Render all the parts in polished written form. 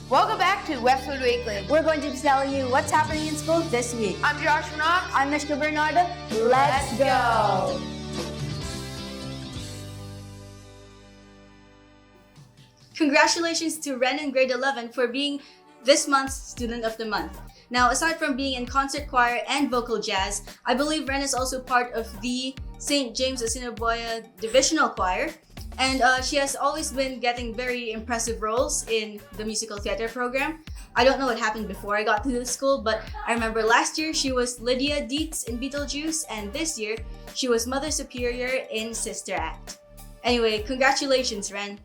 Welcome back to Westwood Weekly. We're going to be telling you what's happening in school this week. I'm Josh Knox. I'm Mishka Bernardo. Let's go! Congratulations to Ren in grade 11 for being this month's Student of the Month. Now, aside from being in concert choir and vocal jazz, I believe Ren is also part of the St. James Assiniboia Divisional Choir. And she has always been getting very impressive roles in the musical theater program. I don't know what happened before I got to this school, but I remember last year she was Lydia Dietz in Beetlejuice, and this year she was Mother Superior in Sister Act. Anyway, congratulations, Ren.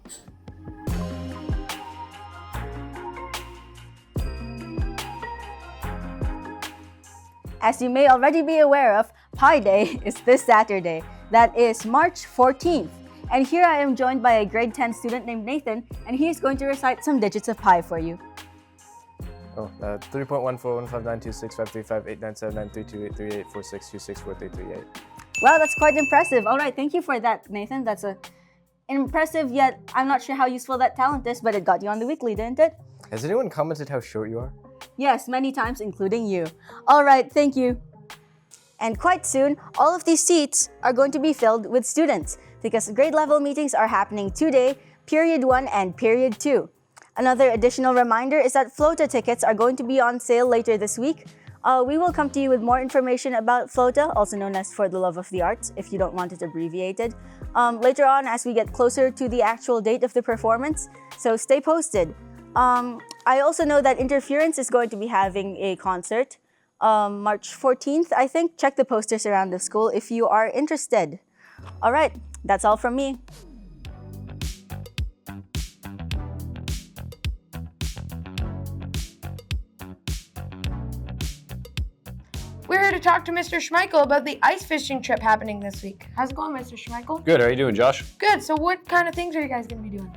As you may already be aware of, Pi Day is this Saturday. That is March 14th. And here I am joined by a grade 10 student named Nathan, and he is going to recite some digits of pi for you. 3.14159265358979328384626438. Wow, that's quite impressive. All right, thank you for that, Nathan. That's a impressive, yet I'm not sure how useful that talent is, but it got you on the weekly, didn't it? Has anyone commented how short you are? Yes, many times, including you. All right, thank you. And quite soon, all of these seats are going to be filled with students because grade level meetings are happening today, period 1 and period 2. Another additional reminder is that FLOTA tickets are going to be on sale later this week. We will come to you with more information about FLOTA, also known as For the Love of the Arts, if you don't want it abbreviated, later on as we get closer to the actual date of the performance, so stay posted. I also know that Interference is going to be having a concert March 14th, I think. Check the posters around the school if you are interested. All right, that's all from me. We're here to talk to Mr. Schmeichel about the ice fishing trip happening this week. How's it going, Mr. Schmeichel? Good. How are you doing, Josh? Good. So what kind of things are you guys going to be doing?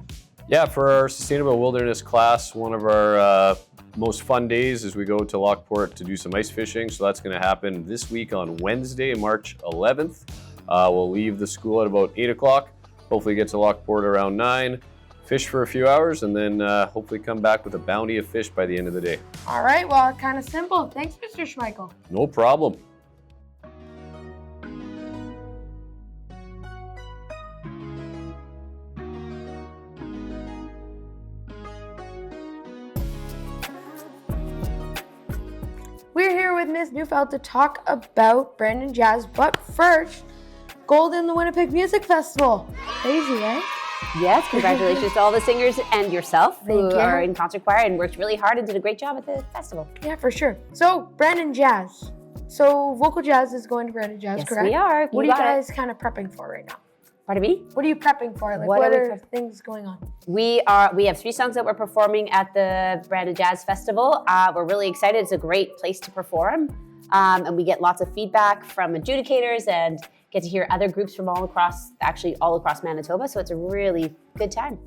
Yeah, for our Sustainable Wilderness class, one of our most fun days is we go to Lockport to do some ice fishing. So that's going to happen this week on Wednesday, March 11th. We'll leave the school at about 8 o'clock. Hopefully get to Lockport around 9, fish for a few hours, and then hopefully come back with a bounty of fish by the end of the day. All right. Well, kind of simple. Thanks, Mr. Schmeichel. No problem. We're here with Ms. Neufeld to talk about Brandon Jazz, but first, gold in the Winnipeg Music Festival. Crazy, right? Yes, congratulations to all the singers and yourself who Thank you. are in concert choir and worked really hard and did a great job at the festival. Yeah, for sure. So, Brandon Jazz. So, vocal jazz is going to Brandon Jazz, Yes, correct? we are. What are you got it. guys kind of prepping for right now? Pardon me? What are you prepping for? Like, What what are we are things going on? We have 3 songs that we're performing at the Brandon Jazz Festival. We're really excited. It's a great place to perform. And we get lots of feedback from adjudicators and get to hear other groups from all across Manitoba. So it's a really good time.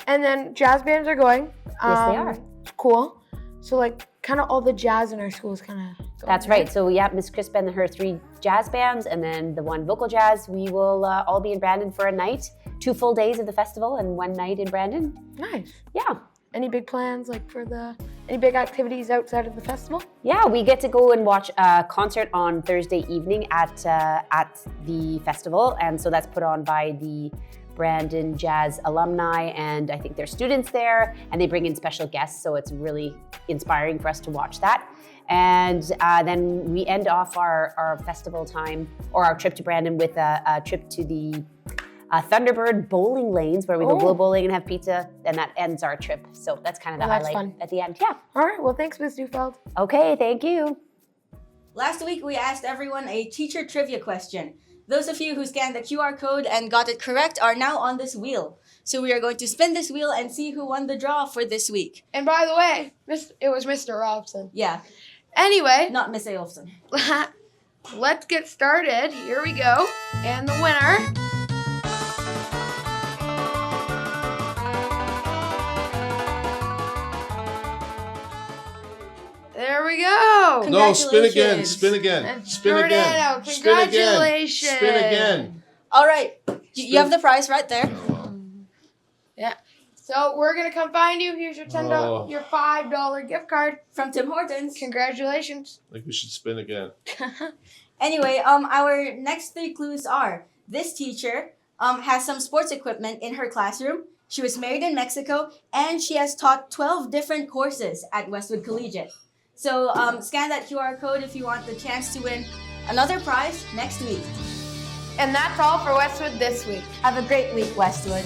And then jazz bands are going. Yes, they are. Cool. So, like, kind of all the jazz in our school is kind of going. That's right. So yeah, Miss Crisp and her 3 jazz bands and then the 1 vocal jazz. We will all be in Brandon for a night, 2 full days of the festival and 1 night in Brandon. Nice. Yeah. Any big plans, like, for any big activities outside of the festival? Yeah, we get to go and watch a concert on Thursday evening at the festival. And so that's put on by the Brandon Jazz alumni, and I think there's students there, and they bring in special guests, so it's really inspiring for us to watch that. And then we end off our festival time, or our trip to Brandon, with a trip to the Thunderbird bowling lanes, where we go glow bowling and have pizza, and that ends our trip. So that's kind of the highlight fun. at the end. Yeah. All right. Well, thanks, Ms. Neufeld. Okay, thank you. Last week, we asked everyone a teacher trivia question. Those of you who scanned the QR code and got it correct are now on this wheel. So we are going to spin this wheel and see who won the draw for this week. And by the way, it was Mr. Robson. Yeah, Anyway, not Miss Aolfson. let's get started. Here we go. And the winner There we go. No, spin again, Congratulations. spin again, And spin again, Giordano, spin again, congratulations. spin again. All right, you have the prize right there. Yeah. So we're gonna come find you. Here's your $10, Oh. your $5 gift card. From Tim Hortons. Congratulations. I think we should spin again. Anyway, our next 3 clues are: this teacher has some sports equipment in her classroom. She was married in Mexico, and she has taught 12 different courses at Westwood Collegiate. So scan that QR code if you want the chance to win another prize next week. And that's all for Westwood this week. Have a great week, Westwood.